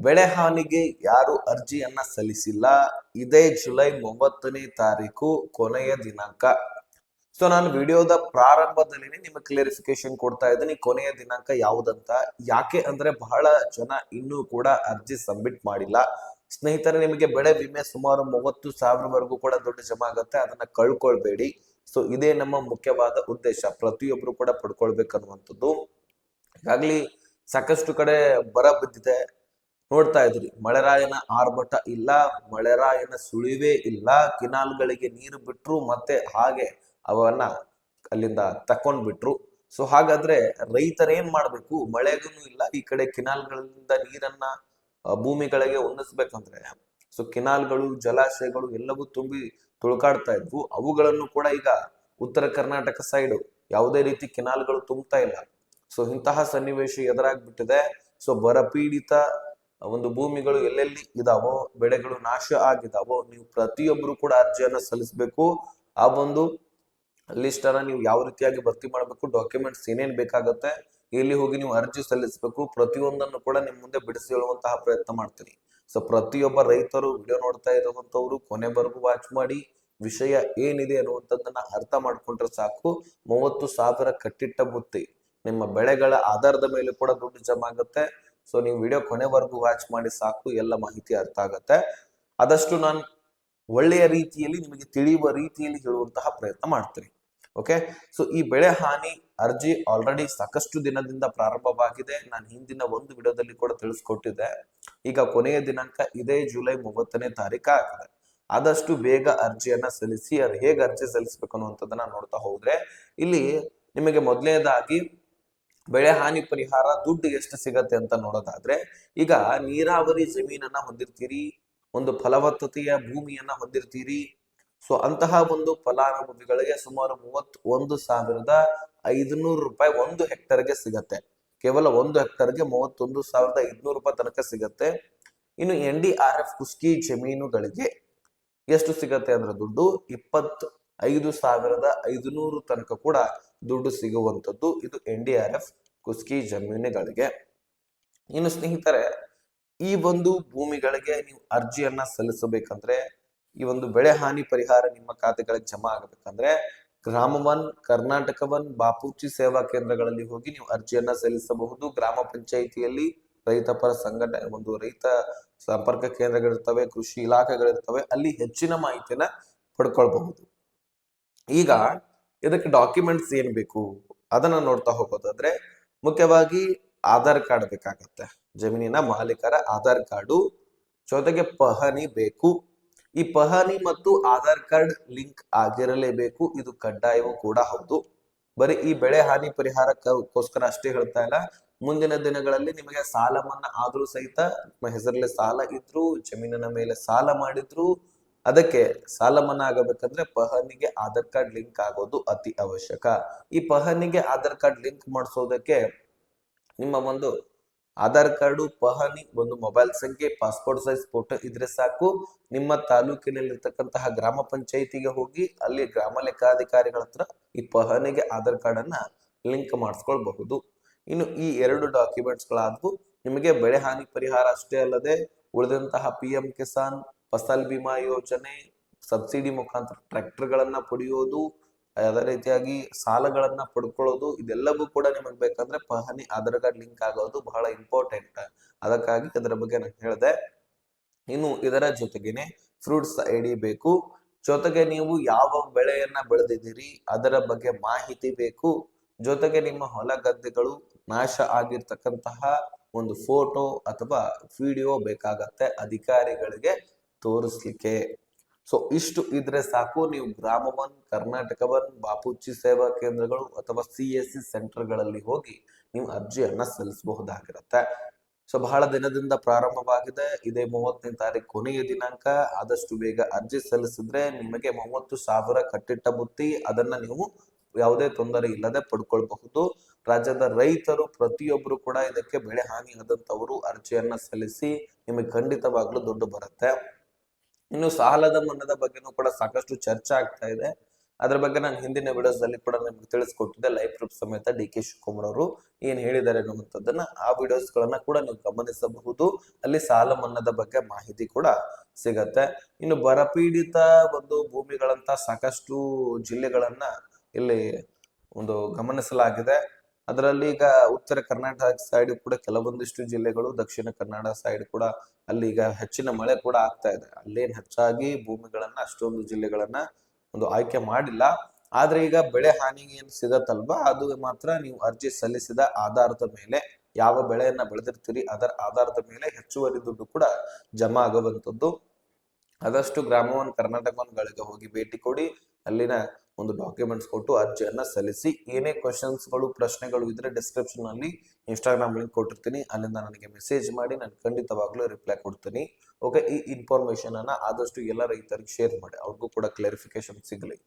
ಬೆಳೆ ಹಾನಿಗೆ ಯಾರು ಅರ್ಜಿಯನ್ನ ಸಲ್ಲಿಸಿಲ್ಲ, ಇದೇ ಜುಲೈ 30ನೇ ತಾರೀಕು ಕೊನೆಯ ದಿನಾಂಕ. ಸೊ ನಾನು ವಿಡಿಯೋದ ಪ್ರಾರಂಭದಲ್ಲಿ ನಿಮಗೆ ಕ್ಲಿಯರಿಫಿಕೇಶನ್ ಕೊಡ್ತಾ ಇದ್ದೀನಿ ಕೊನೆಯ ದಿನಾಂಕ ಯಾವುದಂತ. ಯಾಕೆ ಅಂದ್ರೆ ಬಹಳ ಜನ ಇನ್ನೂ ಕೂಡ ಅರ್ಜಿ ಸಬ್ಮಿಟ್ ಮಾಡಿಲ್ಲ. ಸ್ನೇಹಿತರೆ, ನಿಮಗೆ ಬೆಳೆ ವಿಮೆ ಸುಮಾರು 30,000ವರೆಗೂ ಕೂಡ ದುಡ್ಡು ಜಮಾ ಆಗುತ್ತೆ, ಅದನ್ನ ಕಳ್ಕೊಳ್ಬೇಡಿ. ಸೊ ಇದೇ ನಮ್ಮ ಮುಖ್ಯವಾದ ಉದ್ದೇಶ, ಪ್ರತಿಯೊಬ್ರು ಕೂಡ ಪಡ್ಕೊಳ್ಬೇಕನ್ನುವಂಥದ್ದು. ಈಗಾಗ್ಲಿ ಸಾಕಷ್ಟು ಕಡೆ ಬರ ಬಿದ್ದಿದೆ, ನೋಡ್ತಾ ಇದ್ರಿ. ಮಳೆರಾಯನ ಆರ್ಭಟ ಇಲ್ಲ, ಮಳೆರಾಯನ ಸುಳಿವೇ ಇಲ್ಲ. ಕಿನಾಲ್ಗಳಿಗೆ ನೀರು ಬಿಟ್ರು, ಮತ್ತೆ ಹಾಗೆ ಅವನ್ನ ಅಲ್ಲಿಂದ ತಕೊಂಡ್ ಬಿಟ್ರು. ಸೊ ಹಾಗಾದ್ರೆ ರೈತರೇನ್ ಮಾಡ್ಬೇಕು? ಮಳೆಗೂ ಇಲ್ಲ, ಈ ಕಡೆ ಕಿನಾಲ್ಗಳಿಂದ ನೀರನ್ನ ಭೂಮಿಗಳಿಗೆ ಉಣಿಸ್ಬೇಕಂದ್ರೆ ಸೊ ಕಿನಾಲ್ಗಳು, ಜಲಾಶಯಗಳು ಎಲ್ಲವೂ ತುಂಬಿ ತುಳುಕಾಡ್ತಾ ಇದ್ವು. ಅವುಗಳನ್ನು ಕೂಡ ಈಗ ಉತ್ತರ ಕರ್ನಾಟಕ ಸೈಡ್ ಯಾವುದೇ ರೀತಿ ಕಿನಾಲ್ಗಳು ತುಂಬ್ತಾ ಇಲ್ಲ. ಸೊ ಇಂತಹ ಸನ್ನಿವೇಶ ಎದುರಾಗ್ಬಿಟ್ಟಿದೆ. ಸೊ ಬರಪೀಡಿತ ಒಂದು ಭೂಮಿಗಳು ಎಲ್ಲೆಲ್ಲಿ ಇದಾವೋ, ಬೆಳೆಗಳು ನಾಶ ಆಗಿದಾವೋ, ನೀವು ಪ್ರತಿಯೊಬ್ರು ಕೂಡ ಅರ್ಜಿಯನ್ನ ಸಲ್ಲಿಸಬೇಕು. ಆ ಒಂದು ಲಿಸ್ಟ್ ಅನ್ನ ನೀವು ಯಾವ ರೀತಿಯಾಗಿ ಭರ್ತಿ ಮಾಡಬೇಕು, ಡಾಕ್ಯುಮೆಂಟ್ಸ್ ಏನೇನ್ ಬೇಕಾಗತ್ತೆ, ಎಲ್ಲಿ ಹೋಗಿ ನೀವು ಅರ್ಜಿ ಸಲ್ಲಿಸಬೇಕು, ಪ್ರತಿಯೊಂದನ್ನು ಕೂಡ ನಿಮ್ ಮುಂದೆ ಬಿಡಿಸಿ ಹೇಳುವಂತಹ ಪ್ರಯತ್ನ ಮಾಡ್ತೀನಿ. ಸೊ ಪ್ರತಿಯೊಬ್ಬ ರೈತರು ವಿಡಿಯೋ ನೋಡ್ತಾ ಇರುವಂತವ್ರು ಕೊನೆವರೆಗೂ ವಾಚ್ ಮಾಡಿ, ವಿಷಯ ಏನಿದೆ ಅನ್ನುವಂಥದ್ದನ್ನ ಅರ್ಥ ಮಾಡ್ಕೊಂಡ್ರೆ ಸಾಕು. 30,000 ಕಟ್ಟಿಟ್ಟ ಬುತ್ತಿ, ನಿಮ್ಮ ಬೆಳೆಗಳ ಆಧಾರದ ಮೇಲೆ ಕೂಡ ದುಡ್ಡು ಜಮಾ ಆಗುತ್ತೆ. ಸೊ ನೀವು ವಿಡಿಯೋ ಕೊನೆವರೆಗೂ ವಾಚ್ ಮಾಡಿ ಸಾಕು, ಎಲ್ಲ ಮಾಹಿತಿ ಅರ್ಥ ಆಗತ್ತೆ. ಆದಷ್ಟು ನಾನು ಒಳ್ಳೆಯ ರೀತಿಯಲ್ಲಿ ನಿಮಗೆ ತಿಳಿಯುವ ರೀತಿಯಲ್ಲಿ ಹೇಳುವಂತಹ ಪ್ರಯತ್ನ ಮಾಡ್ತೀನಿ. ಓಕೆ, ಸೊ ಈ ಬೆಳೆ ಹಾನಿ ಅರ್ಜಿ ಆಲ್ರೆಡಿ ಸಾಕಷ್ಟು ದಿನದಿಂದ ಪ್ರಾರಂಭವಾಗಿದೆ. ನಾನು ಹಿಂದಿನ ಒಂದು ವಿಡಿಯೋದಲ್ಲಿ ಕೂಡ ತಿಳಿಸ್ಕೊಟ್ಟಿದ್ದೆ. ಈಗ ಕೊನೆಯ ದಿನಾಂಕ ಇದೇ ಜುಲೈ 30ನೇ ತಾರೀಕು ಆಗಿದೆ. ಆದಷ್ಟು ಬೇಗ ಅರ್ಜಿಯನ್ನ ಸಲ್ಲಿಸಿ. ಅದು ಹೇಗೆ ಅರ್ಜಿ ಸಲ್ಲಿಸಬೇಕು ಅನ್ನುವಂಥದ್ದನ್ನ ನೋಡ್ತಾ ಹೋದ್ರೆ, ಇಲ್ಲಿ ನಿಮಗೆ ಮೊದಲನೇದಾಗಿ ಬೆಳೆ ಹಾನಿ ಪರಿಹಾರ ದುಡ್ಡು ಎಷ್ಟು ಸಿಗತ್ತೆ ಅಂತ ನೋಡೋದಾದ್ರೆ, ಈಗ ನೀರಾವರಿ ಜಮೀನನ್ನ ಹೊಂದಿರ್ತೀರಿ, ಒಂದು ಫಲವತ್ತತೆಯ ಭೂಮಿಯನ್ನ ಹೊಂದಿರ್ತೀರಿ. ಸೊ ಅಂತಹ ಒಂದು ಫಲಾನುಭವಿಗಳಿಗೆ ಸುಮಾರು 31,500 ರೂಪಾಯಿ 1 ಹೆಕ್ಟರ್ಗೆ ಸಿಗತ್ತೆ. ಕೇವಲ 1 ಹೆಕ್ಟರ್ಗೆ 31,500 ರೂಪಾಯಿ ತನಕ ಸಿಗತ್ತೆ. ಇನ್ನು NDRF ಕುಸ್ಕಿ ಜಮೀನುಗಳಿಗೆ ಎಷ್ಟು ಸಿಗತ್ತೆ ಅಂದ್ರೆ ದುಡ್ಡು 25,500 ತನಕ ಕೂಡ ದುಡ್ಡು ಸಿಗುವಂಥದ್ದು. ಇದು NDRF ಕುಸ್ಕಿ ಜಮೀನುಗಳಿಗೆ. ಇನ್ನು ಸ್ನೇಹಿತರೆ, ಈ ಒಂದು ಭೂಮಿಗಳಿಗೆ ನೀವು ಅರ್ಜಿಯನ್ನ ಸಲ್ಲಿಸಬೇಕಂದ್ರೆ, ಈ ಒಂದು ಬೆಳೆ ಹಾನಿ ಪರಿಹಾರ ನಿಮ್ಮ ಖಾತೆಗಳಿಗೆ ಜಮಾ ಆಗಬೇಕಂದ್ರೆ ಗ್ರಾಮ 1, ಕರ್ನಾಟಕ 1 ಬಾಪೂಜಿ ಸೇವಾ ಕೇಂದ್ರಗಳಲ್ಲಿ ಹೋಗಿ ನೀವು ಅರ್ಜಿಯನ್ನ ಸಲ್ಲಿಸಬಹುದು. ಗ್ರಾಮ ಪಂಚಾಯಿತಿಯಲ್ಲಿ ರೈತ ಪರ ಸಂಘಟನೆ, ಒಂದು ರೈತ ಸಂಪರ್ಕ ಕೇಂದ್ರಗಳಿರ್ತವೆ, ಕೃಷಿ ಇಲಾಖೆಗಳಿರ್ತವೆ, ಅಲ್ಲಿ ಹೆಚ್ಚಿನ ಮಾಹಿತಿಯನ್ನ ಪಡ್ಕೊಳ್ಬಹುದು. ಈಗ ಇದಕ್ಕೆ ಡಾಕ್ಯುಮೆಂಟ್ಸ್ ಏನ್ ಬೇಕು ಅದನ್ನ ನೋಡ್ತಾ ಹೋಗೋದಾದ್ರೆ, ಮುಖ್ಯವಾಗಿ ಆಧಾರ್ ಕಾರ್ಡ್ ಬೇಕಾಗತ್ತೆ. ಜಮೀನಿನ ಮಾಲೀಕರ ಆಧಾರ್ ಕಾರ್ಡು, ಜೊತೆಗೆ ಪಹಣಿ ಬೇಕು. ಈ ಪಹಣಿ ಮತ್ತು ಆಧಾರ್ ಕಾರ್ಡ್ ಲಿಂಕ್ ಆಗಿರಲೇಬೇಕು, ಇದು ಕಡ್ಡಾಯವೂ ಕೂಡ ಹೌದು. ಬರೀ ಈ ಬೆಳೆ ಹಾನಿ ಪರಿಹಾರಕ್ಕೋಸ್ಕರ ಅಷ್ಟೇ ಹೇಳ್ತಾ ಇಲ್ಲ, ಮುಂದಿನ ದಿನಗಳಲ್ಲಿ ನಿಮಗೆ ಸಾಲ ಮನ್ನಾ ಆದ್ರೂ ಸಹಿತ, ನಿಮ್ಮ ಹೆಸರಲ್ಲಿ ಸಾಲ ಇದ್ರು, ಜಮೀನಿನ ಮೇಲೆ ಸಾಲ ಮಾಡಿದ್ರು, ಅದಕ್ಕೆ ಸಾಲ ಮನ್ನಾ ಆಗಬೇಕಂದ್ರೆ ಪಹಣಿಗೆ ಆಧಾರ್ ಕಾರ್ಡ್ ಲಿಂಕ್ ಆಗೋದು ಅತಿ ಅವಶ್ಯಕ. ಈ ಪಹಣಿಗೆ ಆಧಾರ್ ಕಾರ್ಡ್ ಲಿಂಕ್ ಮಾಡಿಸೋದಕ್ಕೆ ನಿಮ್ಮ ಒಂದು ಆಧಾರ್ ಕಾರ್ಡು, ಪಹಣಿ, ಒಂದು ಮೊಬೈಲ್ ಸಂಖ್ಯೆ, ಪಾಸ್ಪೋರ್ಟ್ ಸೈಜ್ ಫೋಟೋ ಇದ್ರೆ ಸಾಕು. ನಿಮ್ಮ ತಾಲೂಕಿನಲ್ಲಿರ್ತಕ್ಕಂತಹ ಗ್ರಾಮ ಪಂಚಾಯಿತಿಗೆ ಹೋಗಿ ಅಲ್ಲಿ ಗ್ರಾಮ ಲೆಕ್ಕಾಧಿಕಾರಿಗಳ ಹತ್ರ ಈ ಪಹಣಿಗೆ ಆಧಾರ್ ಕಾರ್ಡ್ ಅನ್ನ ಲಿಂಕ್ ಮಾಡಿಸ್ಕೊಳ್ಬಹುದು. ಇನ್ನು ಈ 2 ಡಾಕ್ಯುಮೆಂಟ್ಸ್ ಗಳಾದ್ವು. ನಿಮಗೆ ಬೆಳೆ ಹಾನಿ ಪರಿಹಾರ ಅಷ್ಟೇ ಅಲ್ಲದೆ ಉಳಿದಂತಹ PM ಕಿಸಾನ್, ಫಸಲ್ ಬಿಮಾ ಯೋಜನೆ, ಸಬ್ಸಿಡಿ ಮುಖಾಂತರ ಟ್ರ್ಯಾಕ್ಟರ್ ಗಳನ್ನ ಪಡೆಯೋದು, ಅದೇ ರೀತಿಯಾಗಿ ಸಾಲಗಳನ್ನ ಪಡ್ಕೊಳ್ಳೋದು, ಇದೆಲ್ಲವೂ ಕೂಡ ನಿಮಗೆ ಬೇಕಂದ್ರೆ ಪಹಣಿ ಆಧಾರ್ ಕಾರ್ಡ್ ಲಿಂಕ್ ಆಗೋದು ಬಹಳ ಇಂಪಾರ್ಟೆಂಟ್. ಅದಕ್ಕಾಗಿ ಇದರ ಬಗ್ಗೆ ನಾನು ಹೇಳಿದೆ. ಇನ್ನು ಇದರ ಜೊತೆಗೇನೆ ಫ್ರೂಟ್ಸ್ ID ಬೇಕು. ಜೊತೆಗೆ ನೀವು ಯಾವ ಬೆಳೆಯನ್ನ ಬೆಳೆದಿದ್ದೀರಿ ಅದರ ಬಗ್ಗೆ ಮಾಹಿತಿ ಬೇಕು. ಜೊತೆಗೆ ನಿಮ್ಮ ಹೊಲ ಗದ್ದೆಗಳು ನಾಶ ಆಗಿರ್ತಕ್ಕಂತಹ ಒಂದು ಫೋಟೋ ಅಥವಾ ವಿಡಿಯೋ ಬೇಕಾಗತ್ತೆ ಅಧಿಕಾರಿಗಳಿಗೆ ತೋರಿಸ್ಲಿಕ್ಕೆ. ಸೊ ಇಷ್ಟು ಇದ್ರೆ ಸಾಕು. ನೀವು ಗ್ರಾಮ 1, ಕರ್ನಾಟಕ 1 ಬಾಪೂಜಿ ಸೇವಾ ಕೇಂದ್ರಗಳು ಅಥವಾ CSC ಸೆಂಟರ್ಗಳಲ್ಲಿ ಹೋಗಿ ನೀವು ಅರ್ಜಿಯನ್ನ ಸಲ್ಲಿಸಬಹುದಾಗಿರುತ್ತೆ. ಸೊ ಬಹಳ ದಿನದಿಂದ ಪ್ರಾರಂಭವಾಗಿದೆ. ಇದೇ 30ನೇ ತಾರೀಕು ಕೊನೆಯ ದಿನಾಂಕ. ಆದಷ್ಟು ಬೇಗ ಅರ್ಜಿ ಸಲ್ಲಿಸಿದ್ರೆ ನಿಮಗೆ 30,000 ಕಟ್ಟಿಟ್ಟ ಬುತ್ತಿ, ಅದನ್ನ ನೀವು ಯಾವುದೇ ತೊಂದರೆ ಇಲ್ಲದೆ ಪಡ್ಕೊಳ್ಬಹುದು. ರಾಜ್ಯದ ರೈತರು ಪ್ರತಿಯೊಬ್ಬರು ಕೂಡ ಇದಕ್ಕೆ ಬೆಳೆ ಹಾನಿ ಆದಂತವರು ಅರ್ಜಿಯನ್ನ ಸಲ್ಲಿಸಿ, ನಿಮಗೆ ಖಂಡಿತವಾಗ್ಲೂ ದುಡ್ಡು ಬರುತ್ತೆ. ಇನ್ನು ಸಾಲದ ಮನ್ನದ ಬಗ್ಗೆನೂ ಕೂಡ ಸಾಕಷ್ಟು ಚರ್ಚೆ ಆಗ್ತಾ ಇದೆ. ಅದ್ರ ಬಗ್ಗೆ ನಾನು ಹಿಂದಿನ ವಿಡಿಯೋಸ್ದಲ್ಲಿ ಕೂಡ ನಿಮ್ಗೆ ತಿಳಿಸ್ಕೊಟ್ಟಿದ್ದೆ, ಲೈವ್ ಪ್ರೂಫ್ ಸಮೇತ ಡಿ ಕೆ ಶಿವಕುಮಾರ್ ಅವರು ಏನ್ ಹೇಳಿದ್ದಾರೆ ಅನ್ನುವಂಥದ್ದನ್ನ. ಆ ವಿಡಿಯೋಸ್ ಗಳನ್ನ ಕೂಡ ನೀವು ಗಮನಿಸಬಹುದು. ಅಲ್ಲಿ ಸಾಲ ಮನ್ನಾದ ಬಗ್ಗೆ ಮಾಹಿತಿ ಕೂಡ ಸಿಗತ್ತೆ. ಇನ್ನು ಬರಪೀಡಿತ ಒಂದು ಭೂಮಿಗಳಂತ ಸಾಕಷ್ಟು ಜಿಲ್ಲೆಗಳನ್ನ ಇಲ್ಲಿ ಒಂದು ಗಮನಿಸಲಾಗಿದೆ. ಅದರಲ್ಲಿ ಈಗ ಉತ್ತರ ಕರ್ನಾಟಕ ಸೈಡ್ ಕೂಡ ಕೆಲವೊಂದಿಷ್ಟು ಜಿಲ್ಲೆಗಳು, ದಕ್ಷಿಣ ಕನ್ನಡ ಸೈಡ್ ಕೂಡ ಅಲ್ಲಿ ಈಗ ಹೆಚ್ಚಿನ ಮಳೆ ಕೂಡ ಆಗ್ತಾ ಇದೆ. ಅಲ್ಲೇನ್ ಹೆಚ್ಚಾಗಿ ಭೂಮಿಗಳನ್ನ ಅಷ್ಟೊಂದು ಜಿಲ್ಲೆಗಳನ್ನ ಒಂದು ಆಯ್ಕೆ ಮಾಡಿಲ್ಲ. ಆದ್ರೆ ಈಗ ಬೆಳೆ ಹಾನಿಗೆ ಏನ್ ಸಿಗತ್ತಲ್ವಾ, ಅದು ಮಾತ್ರ ನೀವು ಅರ್ಜಿ ಸಲ್ಲಿಸಿದ ಆಧಾರದ ಮೇಲೆ, ಯಾವ ಬೆಳೆಯನ್ನ ಬೆಳೆದಿರ್ತೀರಿ ಅದರ ಆಧಾರದ ಮೇಲೆ ಹೆಚ್ಚುವರಿ ದುಡ್ಡು ಕೂಡ ಜಮಾ ಆಗುವಂತದ್ದು. ಆದಷ್ಟು ಗ್ರಾಮ ಒನ್ ಕರ್ನಾಟಕ ಒನ್ಗಳಿಗೆ ಹೋಗಿ ಭೇಟಿ ಕೊಡಿ, ಅಲ್ಲಿನ ಒಂದು ಡಾಕ್ಯುಮೆಂಟ್ಸ್ ಕೊಟ್ಟು ಅರ್ಜಿಯನ್ನ ಸಲ್ಲಿಸಿ. ಏನೇ ಕ್ವಶನ್ಸ್ಗಳು, ಪ್ರಶ್ನೆಗಳು ಇದ್ರೆ ಡಿಸ್ಕ್ರಿಪ್ಷನ್ ಅಲ್ಲಿ ಇನ್ಸ್ಟಾಗ್ರಾಮ್ ಲಿಂಕ್ ಕೊಟ್ಟಿರ್ತೀನಿ, ಅಲ್ಲಿಂದ ನನಗೆ ಮೆಸೇಜ್ ಮಾಡಿ, ನಾನು ಖಂಡಿತವಾಗ್ಲೂ ರಿಪ್ಲೈ ಕೊಡ್ತೀನಿ. ಓಕೆ, ಈ ಇನ್ಫಾರ್ಮೇಶನ್ ಅನ್ನ ಆದಷ್ಟು ಎಲ್ಲ ರೈತರಿಗೆ ಶೇರ್ ಮಾಡಿ, ಅವ್ರಿಗೂ ಕೂಡ ಕ್ಲಾರಿಫಿಕೇಶನ್ ಸಿಗಲಿ.